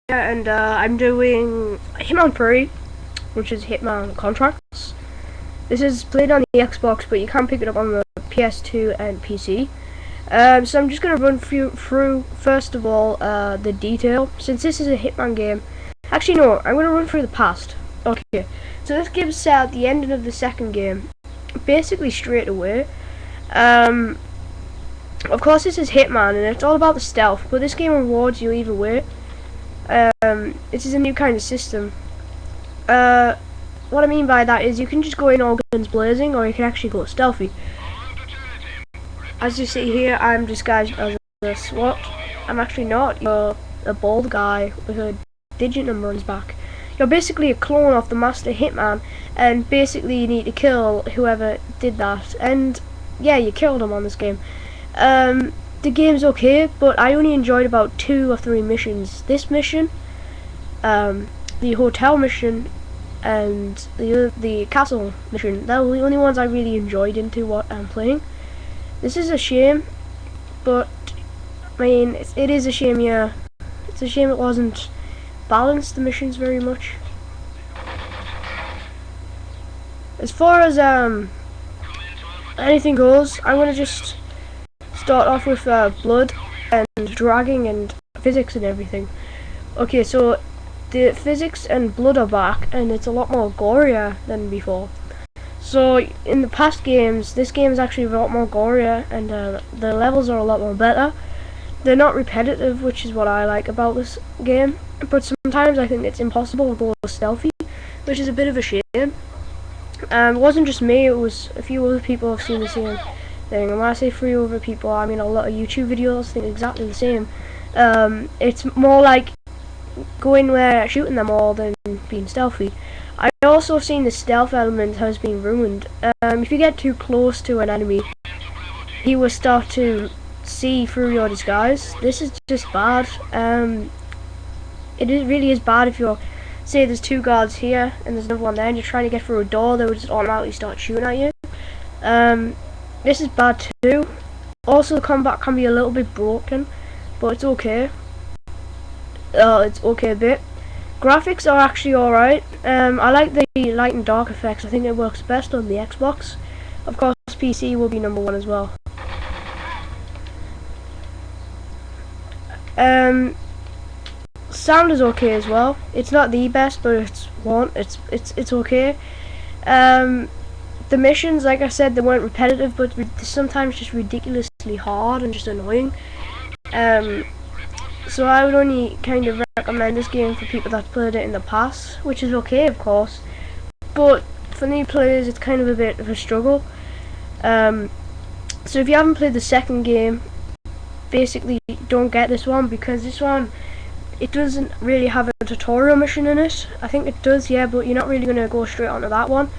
and I'm doing Hitman 3, which is Hitman Contracts. This is played on the Xbox, but you can pick it up on the PS2 and PC. So I'm just going to run through first of all, the detail. Since this is a Hitman game, actually no, I'm going to run through the past. Okay, so this gives set at the ending of the second game, basically straight away. Of course this is Hitman, and it's all about the stealth, but this game rewards you either way. It is a new kind of system. What I mean by that is you can just go in all guns blazing, or you can actually go stealthy. As you see here, I'm disguised as a SWAT. I'm actually not. You're a bald guy with a digit number on his back. You're basically a clone of the master hitman, and basically you need to kill whoever did that. And yeah, you killed him on this game. The game's okay, but I only enjoyed about 2 or 3 missions. This mission, the hotel mission, and the castle mission. That were the only ones I really enjoyed into what I'm playing. This is a shame, but I mean, it is a shame, yeah. It's a shame it wasn't balanced, the missions, very much. As far as anything goes, I'm gonna just start off with blood and dragging and physics and everything. Okay, so the physics and blood are back, and it's a lot more gorier than before. So in the past games, this game is actually a lot more gorier, and the levels are a lot more better. They're not repetitive, which is what I like about this game, but sometimes I think it's impossible to go stealthy, which is a bit of a shame. It wasn't just me, it was a few other people have seen the same thing, and when I say 3 other people, I mean a lot of YouTube videos think exactly the same. It's more like going where shooting them all than being stealthy. I also seen the stealth element has been ruined. If you get too close to an enemy, he will start to see through your disguise. This is just bad. Really is bad if you're, say there's 2 guards here and there's another one there and you're trying to get through a door, they would just automatically start shooting at you. This is bad too. Also, the combat can be a little bit broken, but it's okay. It's okay a bit. Graphics are actually alright. I like the light and dark effects. I think it works best on the Xbox. Of course, PC will be number 1 as well. Sound is okay as well. It's not the best, but it's okay. The missions, like I said, they weren't repetitive, but sometimes just ridiculously hard and just annoying. So I would only kind of recommend this game for people that played it in the past, which is okay, of course, but for new players it's kind of a bit of a struggle. So if you haven't played the second game, basically don't get this one, because this one, it doesn't really have a tutorial mission in it. I think it does, yeah, but you're not really going to go straight onto that one.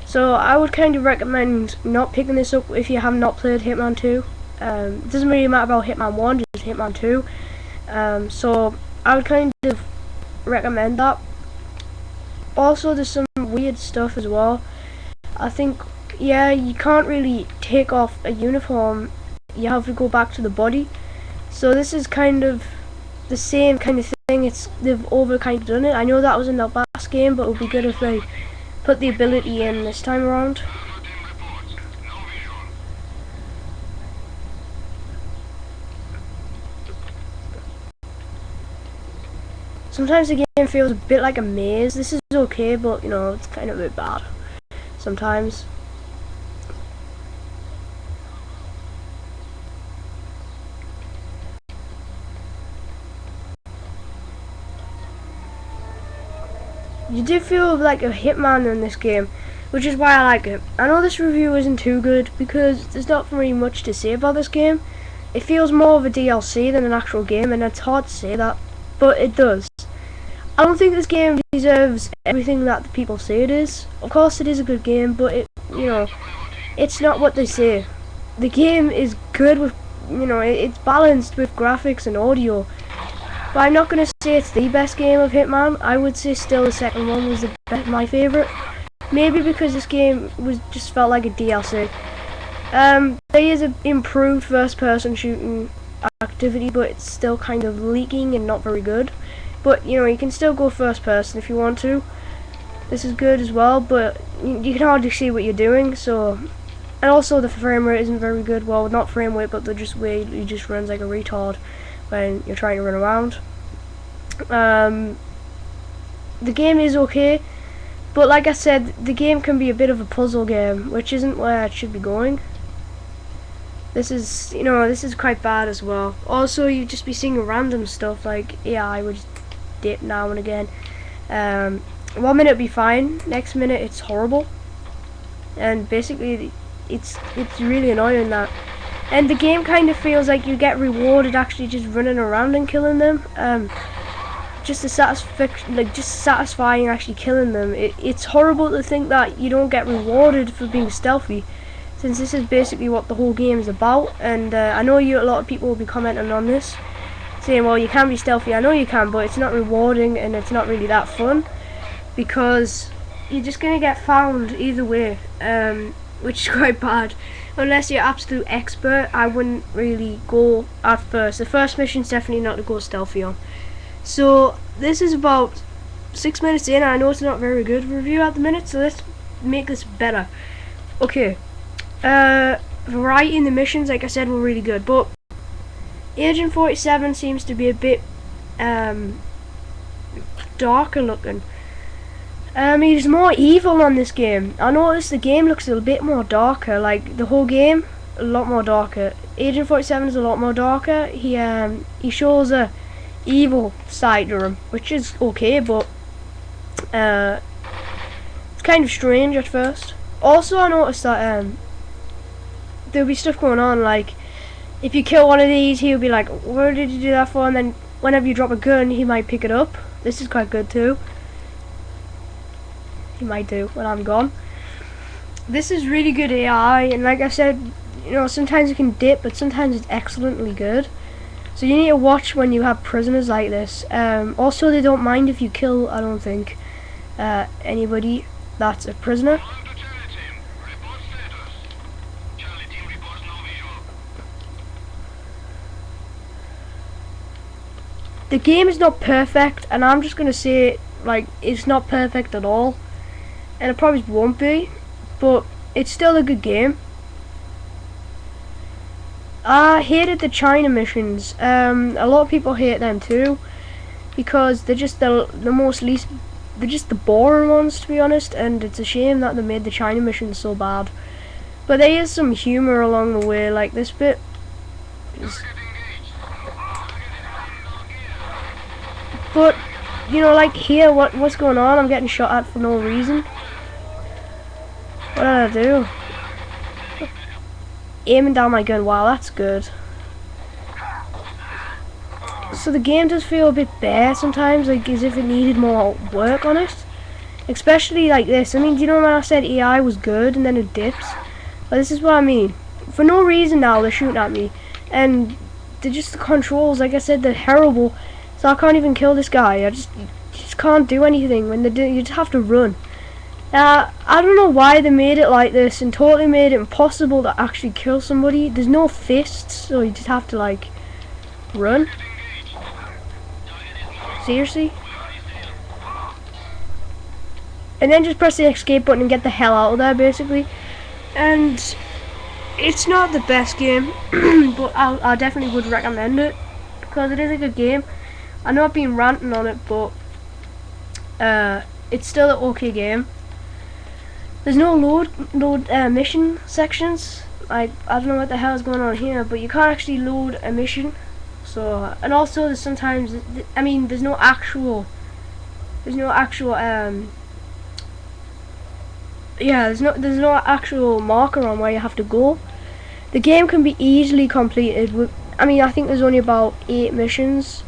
So I would kind of recommend not picking this up if you have not played Hitman 2. It doesn't really matter about Hitman 1, just Hitman 2. So I would kind of recommend that. Also, there's some weird stuff as well. I think, yeah, you can't really take off a uniform, you have to go back to the body. So this is kind of the same kind of thing. They've over kind of done it. I know that was in the last game, but it would be good if they put the ability in this time around. Sometimes the game feels a bit like a maze. This is okay, but you know, it's kind of a bit bad sometimes. You do feel like a hitman in this game, which is why I like it. I know this review isn't too good because there's not really much to say about this game. It feels more of a DLC than an actual game, and it's hard to say that, but it does. I don't think this game deserves everything that the people say it is. Of course it is a good game, but it's not what they say. The game is good with, it's balanced with graphics and audio. But I'm not going to say it's the best game of Hitman. I would say still the second one was my favourite. Maybe because this game just felt like a DLC. There is an improved first person shooting activity, but it's still kind of leaking and not very good. but you know, you can still go first person if you want to. This is good as well, but you can hardly see what you're doing, so. And also the frame rate isn't very good. Well, not frame rate, but the just way it just runs like a retard when you're trying to run around. The game is okay, but like I said, the game can be a bit of a puzzle game, which isn't where it should be going. This is, you know, this is quite bad as well. Also, you just be seeing random stuff like AI would dip now and again. 1 minute it'll be fine, next minute it's horrible, and basically it's really annoying that. And the game kind of feels like you get rewarded actually just running around and killing them. Just the satisfaction, like just satisfying actually killing them. It's horrible to think that you don't get rewarded for being stealthy, since this is basically what the whole game is about. And I know a lot of people will be commenting on this, saying, well, you can be stealthy. I know you can, but it's not rewarding and it's not really that fun, because you're just gonna get found either way, which is quite bad. Unless you're absolute expert, I wouldn't really go at first. The first mission's definitely not to go stealthy on. So this is about 6 minutes in. I know it's not very good review at the minute, so let's make this better. Okay, variety in the missions, like I said, were really good, but Agent 47 seems to be a bit darker looking. He's more evil on this game. I noticed the game looks a bit more darker, like the whole game a lot more darker. Agent 47 is a lot more darker. He shows a evil side to him, which is okay, but it's kind of strange at first. Also, I noticed that there'll be stuff going on, like if you kill one of these, he'll be like, where did you do that for? And then whenever you drop a gun, he might pick it up. This is quite good too. He might do when I'm gone. This is really good AI, and like I said, you know, sometimes it can dip, but sometimes it's excellently good. So you need to watch when you have prisoners like this. Also, they don't mind if you kill, I don't think, anybody that's a prisoner. The game is not perfect, and I'm just gonna say, like, it's not perfect at all, and it probably won't be, but it's still a good game. I hated the China missions. A lot of people hate them too, because they're just they're just the boring ones, to be honest, and it's a shame that they made the China missions so bad. But there is some humor along the way, like this bit is, but you know, like here, what's going on? I'm getting shot at for no reason. What did I do? Aiming down my gun. Wow, that's good. So the game does feel a bit bare sometimes, like as if it needed more work on it. Especially like this. I mean, do you know when I said AI was good and then it dips? Well, this is what I mean. For no reason now they're shooting at me, and they're just the controls. Like I said, they're terrible. So I can't even kill this guy. I just can't do anything when they do. You just have to run. I don't know why they made it like this and totally made it impossible to actually kill somebody. There's no fists, so you just have to like run. Seriously? And then just press the escape button and get the hell out of there, basically. And it's not the best game, but I definitely would recommend it, because it is a good game. I know I've been ranting on it, but it's still an okay game. There's no load mission sections. I don't know what the hell is going on here, but you can't actually load a mission. So, and also there's sometimes, I mean, there's no actual there's no actual marker on where you have to go. The game can be easily completed with, I mean, I think there's only about 8 missions.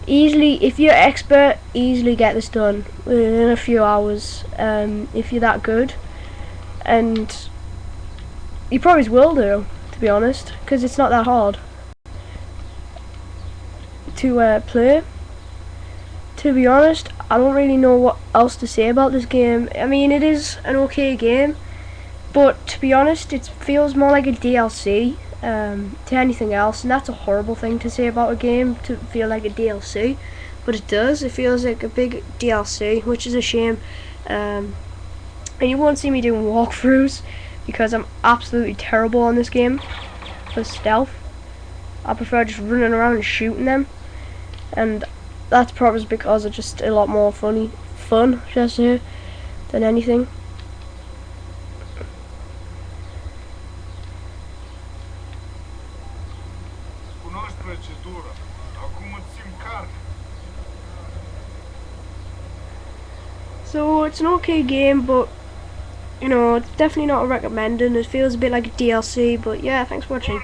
Easily, if you're expert, easily get this done within a few hours, if you're that good. And you probably will do, to be honest, because it's not that hard to play. To be honest, I don't really know what else to say about this game. I mean, it is an okay game, but to be honest, it feels more like a DLC to anything else, and that's a horrible thing to say about a game, to feel like a DLC. but it does. It feels like a big DLC, which is a shame. And you won't see me doing walkthroughs because I'm absolutely terrible on this game for stealth. I prefer just running around and shooting them, and that's probably because it's just a lot more fun, should I say, than anything. So it's an okay game, but you know, it's definitely not recommending. It feels a bit like a DLC, but yeah, thanks for watching.